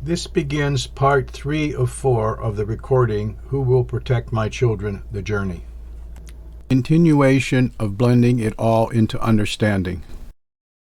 This begins part 3 of 4 of the recording, Who Will Protect My Children? The Journey. Continuation of blending it all into understanding.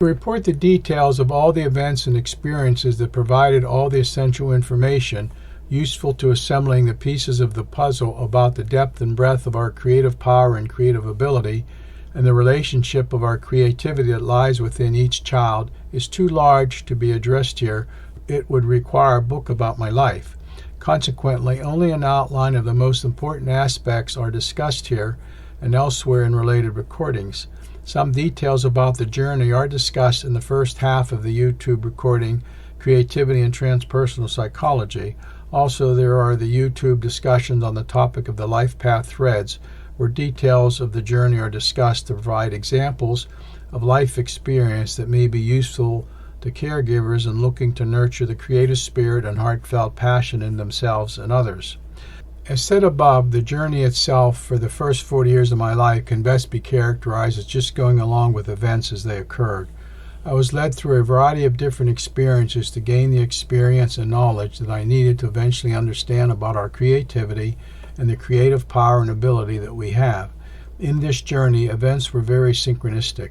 To report the details of all the events and experiences that provided all the essential information useful to assembling the pieces of the puzzle about the depth and breadth of our creative power and creative ability, and the relationship of our creativity that lies within each child, is too large to be addressed here. It would require a book about my life. Consequently, only an outline of the most important aspects are discussed here and elsewhere in related recordings. Some details about the journey are discussed in the first half of the YouTube recording, Creativity and Transpersonal Psychology. Also, there are the YouTube discussions on the topic of the Life Path threads, where details of the journey are discussed to provide examples of life experience that may be useful to caregivers in looking to nurture the creative spirit and heartfelt passion in themselves and others. As said above, the journey itself for the first 40 years of my life can best be characterized as just going along with events as they occurred. I was led through a variety of different experiences to gain the experience and knowledge that I needed to eventually understand about our creativity and the creative power and ability that we have. In this journey, events were very synchronistic.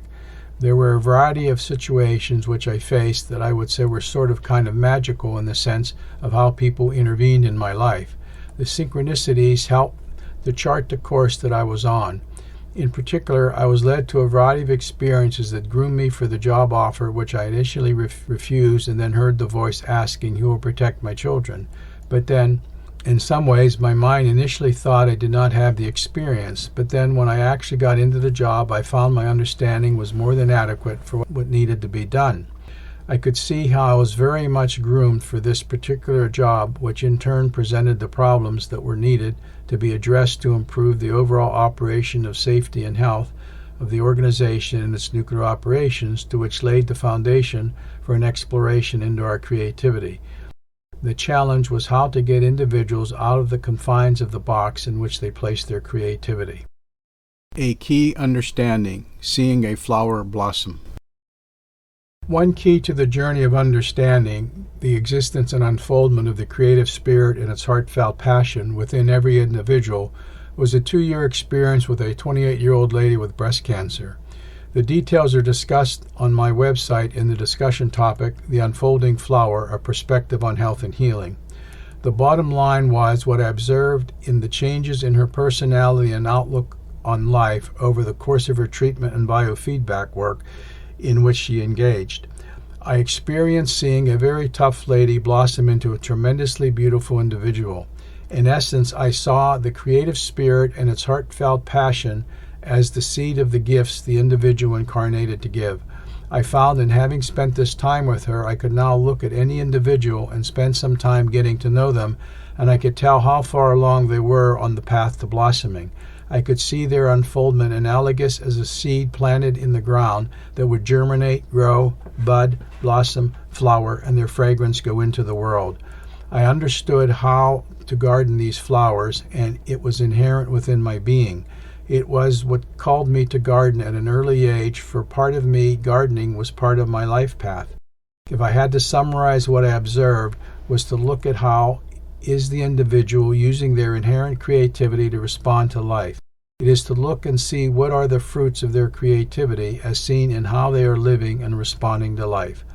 There were a variety of situations which I faced that I would say were sort of kind of magical in the sense of how people intervened in my life. The synchronicities helped to chart the course that I was on. In particular, I was led to a variety of experiences that groomed me for the job offer which I initially refused, and then heard the voice asking, "Who will protect my children?" But then, in some ways, my mind initially thought I did not have the experience, but then when I actually got into the job, I found my understanding was more than adequate for what needed to be done. I could see how I was very much groomed for this particular job, which in turn presented the problems that were needed to be addressed to improve the overall operation of safety and health of the organization and its nuclear operations, to which laid the foundation for an exploration into our creativity. The challenge was how to get individuals out of the confines of the box in which they placed their creativity. A key understanding: seeing a flower blossom. One key to the journey of understanding the existence and unfoldment of the creative spirit and its heartfelt passion within every individual was a 2-year experience with a 28-year-old lady with breast cancer. The details are discussed on my website in the discussion topic, The Unfolding Flower, A Perspective on Health and Healing. The bottom line was what I observed in the changes in her personality and outlook on life over the course of her treatment and biofeedback work in which she engaged. I experienced seeing a very tough lady blossom into a tremendously beautiful individual. In essence, I saw the creative spirit and its heartfelt passion as the seed of the gifts the individual incarnated to give. I found in having spent this time with her, I could now look at any individual and spend some time getting to know them, and I could tell how far along they were on the path to blossoming. I could see their unfoldment analogous as a seed planted in the ground that would germinate, grow, bud, blossom, flower, and their fragrance go into the world. I understood how to garden these flowers, and it was inherent within my being. It was what called me to garden at an early age. For part of me, gardening was part of my life path. If I had to summarize what I observed, was to look at how is the individual using their inherent creativity to respond to life. It is to look and see what are the fruits of their creativity as seen in how they are living and responding to life.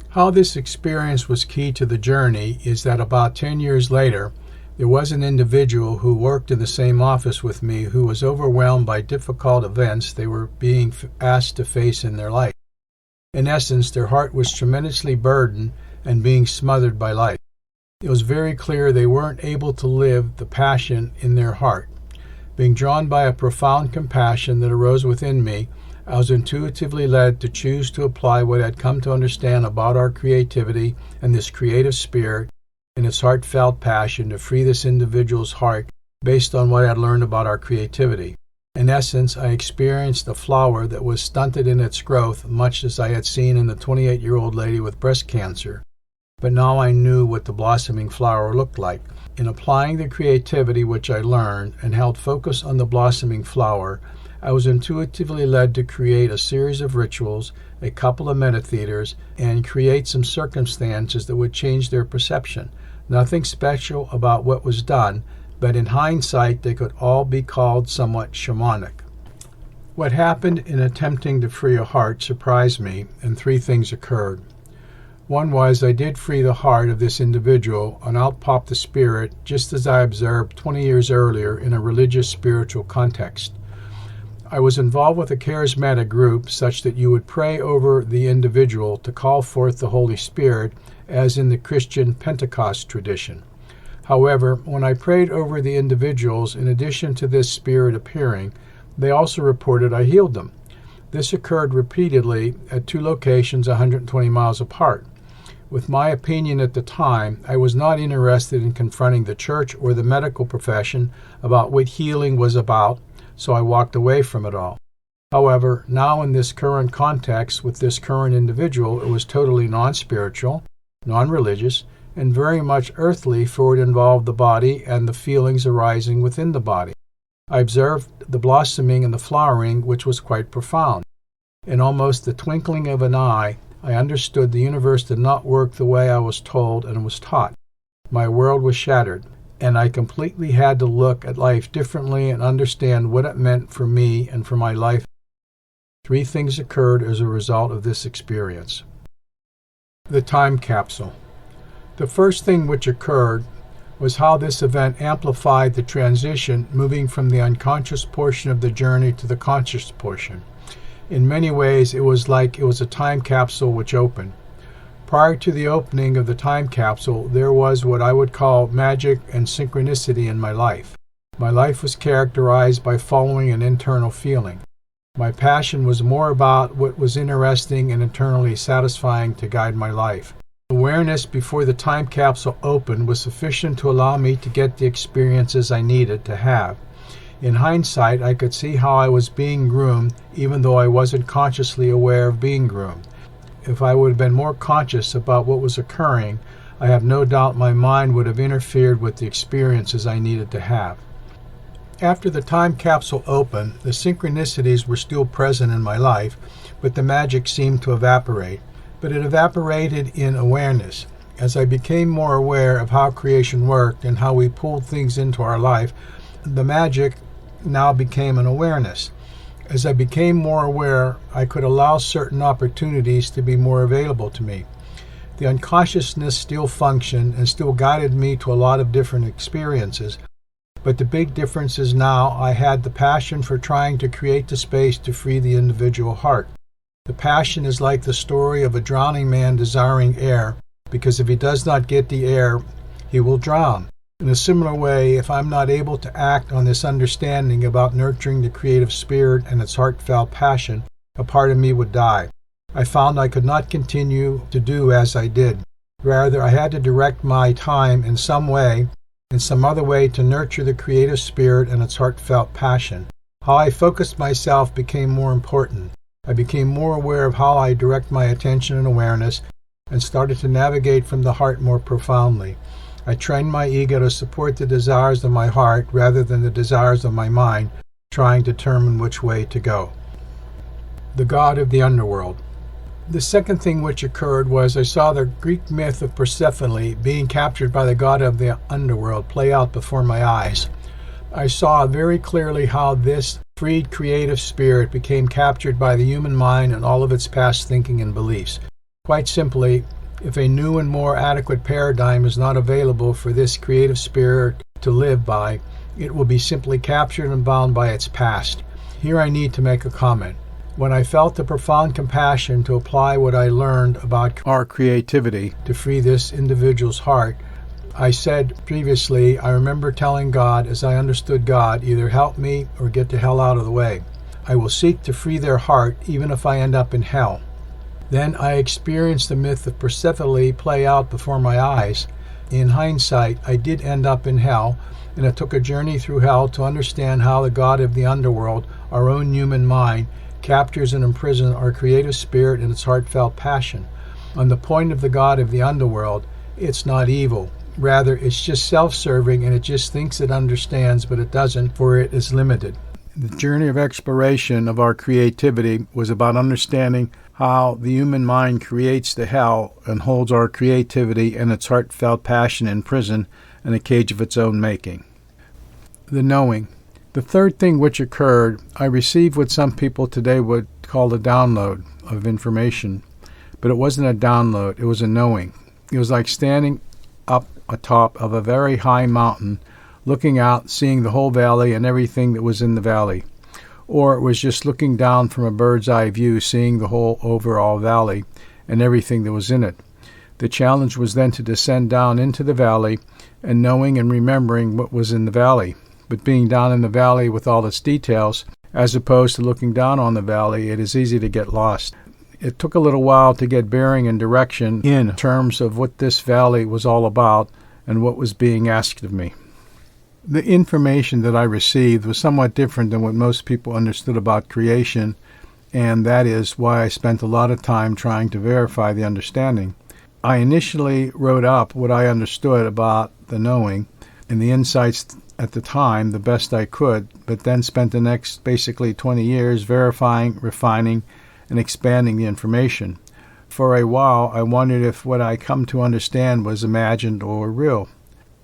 How this experience was key to the journey is that about 10 years later, there was an individual who worked in the same office with me who was overwhelmed by difficult events they were being asked to face in their life. In essence, their heart was tremendously burdened and being smothered by life. It was very clear they weren't able to live the passion in their heart. Being drawn by a profound compassion that arose within me, I was intuitively led to choose to apply what I had come to understand about our creativity and this creative spirit and its heartfelt passion to free this individual's heart based on what I had learned about our creativity. In essence, I experienced a flower that was stunted in its growth, much as I had seen in the 28-year-old lady with breast cancer. But now I knew what the blossoming flower looked like. In applying the creativity which I learned and held focus on the blossoming flower, I was intuitively led to create a series of rituals, a couple of metatheaters, and create some circumstances that would change their perception. Nothing special about what was done, but in hindsight they could all be called somewhat shamanic. What happened in attempting to free a heart surprised me, and three things occurred. One was I did free the heart of this individual, and out popped the spirit, just as I observed 20 years earlier in a religious spiritual context. I was involved with a charismatic group such that you would pray over the individual to call forth the Holy Spirit, as in the Christian Pentecost tradition. However, when I prayed over the individuals, in addition to this spirit appearing, they also reported I healed them. This occurred repeatedly at two locations 120 miles apart. With my opinion at the time, I was not interested in confronting the church or the medical profession about what healing was about, so I walked away from it all. However, now in this current context with this current individual, it was totally non-spiritual, non-religious, and very much earthly, for it involved the body and the feelings arising within the body. I observed the blossoming and the flowering, which was quite profound. In almost the twinkling of an eye, I understood the universe did not work the way I was told and was taught. My world was shattered, and I completely had to look at life differently and understand what it meant for me and for my life. Three things occurred as a result of this experience. The time capsule. The first thing which occurred was how this event amplified the transition, moving from the unconscious portion of the journey to the conscious portion. In many ways, it was like it was a time capsule which opened. Prior to the opening of the time capsule, there was what I would call magic and synchronicity in my life. My life was characterized by following an internal feeling. My passion was more about what was interesting and internally satisfying to guide my life. Awareness before the time capsule opened was sufficient to allow me to get the experiences I needed to have. In hindsight, I could see how I was being groomed, even though I wasn't consciously aware of being groomed. If I would have been more conscious about what was occurring, I have no doubt my mind would have interfered with the experiences I needed to have. After the time capsule opened, the synchronicities were still present in my life, but the magic seemed to evaporate. But it evaporated in awareness. As I became more aware of how creation worked and how we pulled things into our life, the magic now became an awareness. As I became more aware, I could allow certain opportunities to be more available to me. The unconsciousness still functioned and still guided me to a lot of different experiences, but the big difference is now I had the passion for trying to create the space to free the individual heart. The passion is like the story of a drowning man desiring air, because if he does not get the air, he will drown. In a similar way, if I'm not able to act on this understanding about nurturing the creative spirit and its heartfelt passion, a part of me would die. I found I could not continue to do as I did. Rather, I had to direct my time in some way, in some other way, to nurture the creative spirit and its heartfelt passion. How I focused myself became more important. I became more aware of how I direct my attention and awareness, and started to navigate from the heart more profoundly. I trained my ego to support the desires of my heart rather than the desires of my mind, trying to determine which way to go. The god of the underworld. The second thing which occurred was I saw the Greek myth of Persephone being captured by the god of the underworld play out before my eyes. I saw very clearly how this freed creative spirit became captured by the human mind and all of its past thinking and beliefs. Quite simply, if a new and more adequate paradigm is not available for this creative spirit to live by, it will be simply captured and bound by its past. Here I need to make a comment. When I felt the profound compassion to apply what I learned about our creativity to free this individual's heart, I said previously, I remember telling God, as I understood God, either help me or get the hell out of the way. I will seek to free their heart even if I end up in hell. Then I experienced the myth of Persephone play out before my eyes. In hindsight, I did end up in hell, and it took a journey through hell to understand how the god of the underworld, our own human mind, captures and imprisons our creative spirit and its heartfelt passion. On the point of the god of the underworld, it's not evil. Rather, it's just self-serving, and it just thinks it understands, but it doesn't, for it is limited. The journey of exploration of our creativity was about understanding how the human mind creates the hell and holds our creativity and its heartfelt passion in prison in a cage of its own making. The knowing. The third thing which occurred, I received what some people today would call a download of information. But it wasn't a download, it was a knowing. It was like standing up atop of a very high mountain, looking out, seeing the whole valley and everything that was in the valley. Or it was just looking down from a bird's eye view, seeing the whole overall valley and everything that was in it. The challenge was then to descend down into the valley and knowing and remembering what was in the valley. But being down in the valley with all its details, as opposed to looking down on the valley, it is easy to get lost. It took a little while to get bearing and direction in terms of what this valley was all about and what was being asked of me. The information that I received was somewhat different than what most people understood about creation, and that is why I spent a lot of time trying to verify the understanding. I initially wrote up what I understood about the knowing and the insights at the time the best I could, but then spent the next basically 20 years verifying, refining, and expanding the information. For a while, I wondered if what I come to understand was imagined or real.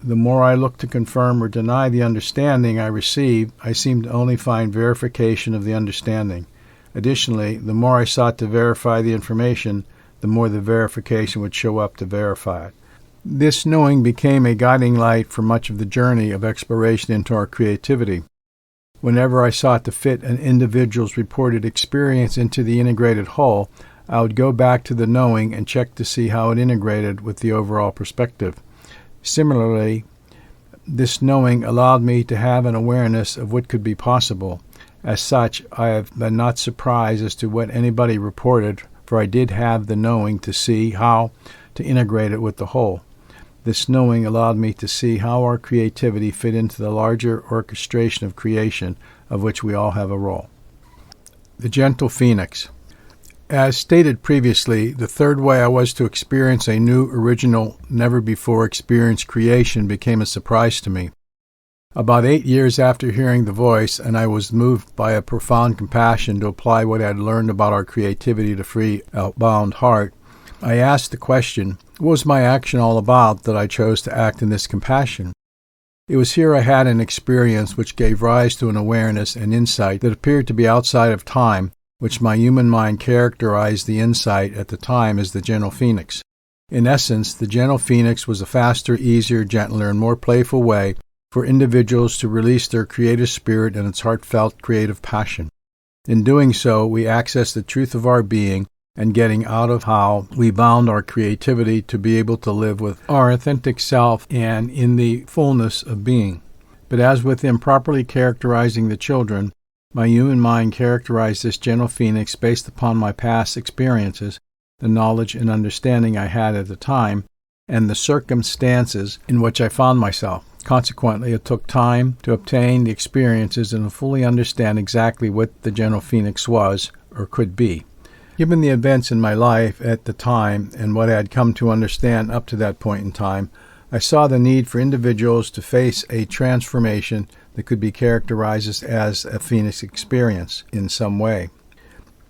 The more I looked to confirm or deny the understanding I received, I seemed to only find verification of the understanding. Additionally, the more I sought to verify the information, the more the verification would show up to verify it. This knowing became a guiding light for much of the journey of exploration into our creativity. Whenever I sought to fit an individual's reported experience into the integrated whole, I would go back to the knowing and check to see how it integrated with the overall perspective. Similarly, this knowing allowed me to have an awareness of what could be possible. As such, I have been not surprised as to what anybody reported, for I did have the knowing to see how to integrate it with the whole. This knowing allowed me to see how our creativity fit into the larger orchestration of creation, of which we all have a role. The gentle phoenix. As stated previously, the third way I was to experience a new, original, never-before-experienced creation became a surprise to me. About 8 years after hearing the voice, and I was moved by a profound compassion to apply what I had learned about our creativity to free a bound heart, I asked the question, what was my action all about that I chose to act in this compassion? It was here I had an experience which gave rise to an awareness and insight that appeared to be outside of time, which my human mind characterized the insight at the time as the gentle phoenix. In essence, the gentle phoenix was a faster, easier, gentler, and more playful way for individuals to release their creative spirit and its heartfelt creative passion. In doing so, we access the truth of our being and getting out of how we bound our creativity to be able to live with our authentic self and in the fullness of being. But as with improperly characterizing the children, my human mind characterized this gentle phoenix based upon my past experiences, the knowledge and understanding I had at the time, and the circumstances in which I found myself. Consequently, it took time to obtain the experiences and to fully understand exactly what the gentle phoenix was or could be. Given the events in my life at the time and what I had come to understand up to that point in time, I saw the need for individuals to face a transformation that could be characterized as a phoenix experience in some way.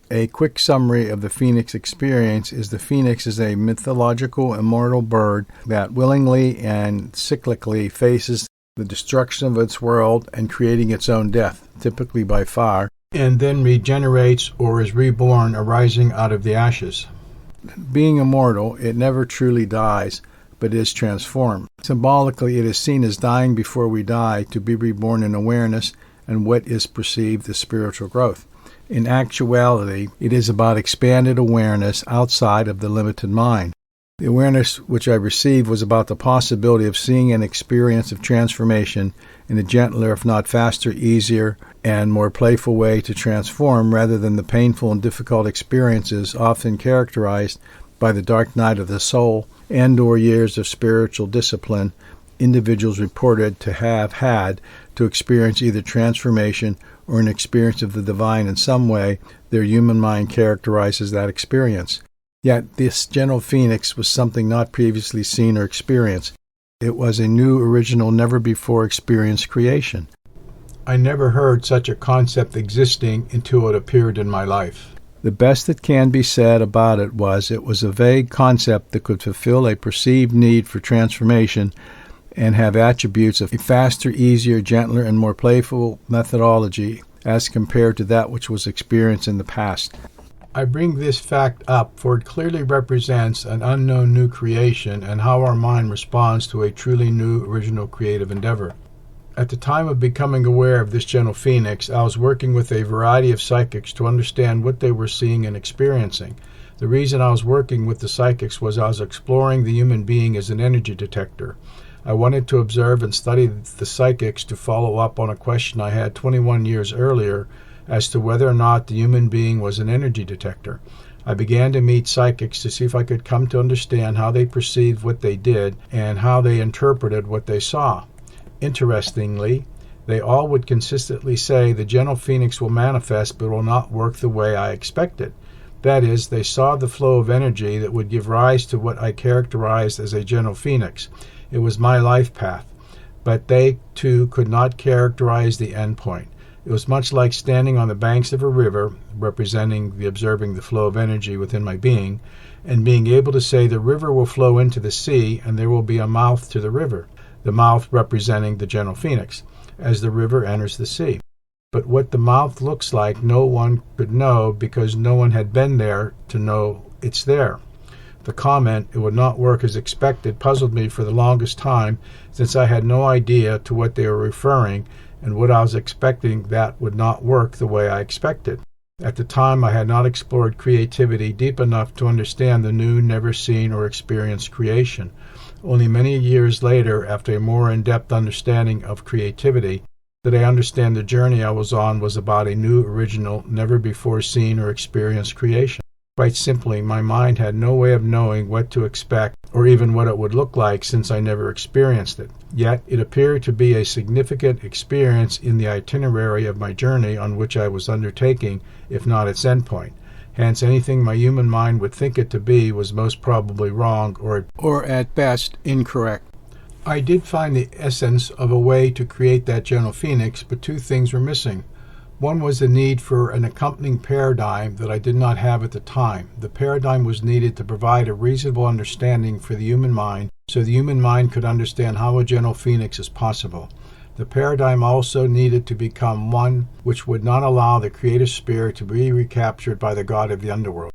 A quick summary of the phoenix experience is the phoenix is a mythological immortal bird that willingly and cyclically faces the destruction of its world and creating its own death, typically by fire, and then regenerates or is reborn arising out of the ashes. Being immortal, it never truly dies, but is transformed. Symbolically, it is seen as dying before we die to be reborn in awareness and what is perceived as spiritual growth. In actuality, it is about expanded awareness outside of the limited mind. The awareness which I received was about the possibility of seeing an experience of transformation in a gentler, if not faster, easier, and more playful way to transform rather than the painful and difficult experiences often characterized by the dark night of the soul and/or years of spiritual discipline individuals reported to have had to experience either transformation or an experience of the divine in some way. Their human mind characterizes that experience. Yet this gentle phoenix was something not previously seen or experienced. It was a new, original, never-before-experienced creation. I never heard such a concept existing until it appeared in my life. The best that can be said about it was a vague concept that could fulfill a perceived need for transformation and have attributes of a faster, easier, gentler, and more playful methodology as compared to that which was experienced in the past. I bring this fact up for it clearly represents an unknown new creation and how our mind responds to a truly new original creative endeavor. At the time of becoming aware of this gentle phoenix, I was working with a variety of psychics to understand what they were seeing and experiencing. The reason I was working with the psychics was I was exploring the human being as an energy detector. I wanted to observe and study the psychics to follow up on a question I had 21 years earlier as to whether or not the human being was an energy detector. I began to meet psychics to see if I could come to understand how they perceived what they did and how they interpreted what they saw. Interestingly, they all would consistently say the gentle phoenix will manifest but will not work the way I expected. That is, they saw the flow of energy that would give rise to what I characterized as a gentle phoenix. It was my life path, but they too could not characterize the end point. It was much like standing on the banks of a river, representing observing the flow of energy within my being, and being able to say the river will flow into the sea and there will be a mouth to the river, the mouth representing the gentle phoenix, as the river enters the sea. But what the mouth looks like no one could know because no one had been there to know it's there. The comment, "it would not work as expected," puzzled me for the longest time since I had no idea to what they were referring and what I was expecting that would not work the way I expected. At the time, I had not explored creativity deep enough to understand the new, never seen or experienced creation. Only many years later, after a more in-depth understanding of creativity, did I understand the journey I was on was about a new, original, never before seen or experienced creation. Quite simply, my mind had no way of knowing what to expect or even what it would look like since I never experienced it. Yet, it appeared to be a significant experience in the itinerary of my journey on which I was undertaking, if not its endpoint. Hence, anything my human mind would think it to be was most probably wrong or at best, incorrect. I did find the essence of a way to create that gentle phoenix, but two things were missing. One was the need for an accompanying paradigm that I did not have at the time. The paradigm was needed to provide a reasonable understanding for the human mind, so the human mind could understand how a gentle phoenix is possible. The paradigm also needed to become one which would not allow the creative spirit to be recaptured by the god of the underworld.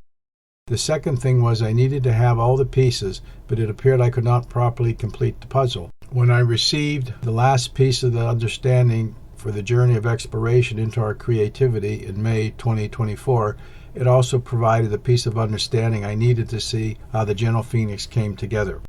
The second thing was I needed to have all the pieces, but it appeared I could not properly complete the puzzle. When I received the last piece of the understanding for the journey of exploration into our creativity in May 2024, it also provided the piece of understanding I needed to see how the gentle phoenix came together.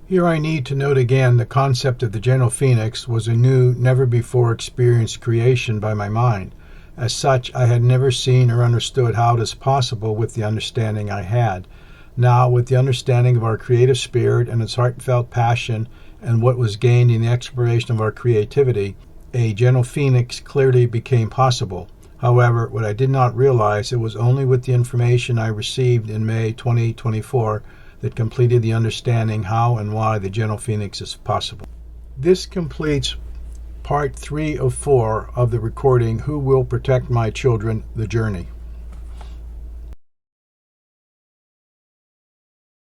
Here I need to note again the concept of the gentle phoenix was a new, never-before experienced creation by my mind. As such, I had never seen or understood how it is possible with the understanding I had. Now, with the understanding of our creative spirit and its heartfelt passion and what was gained in the exploration of our creativity, a gentle phoenix clearly became possible. However, what I did not realize, it was only with the information I received in May 2024 that completed the understanding how and why the gentle phoenix is possible. This completes part 3 of 4 of the recording, Who Will Protect My Children? The Journey.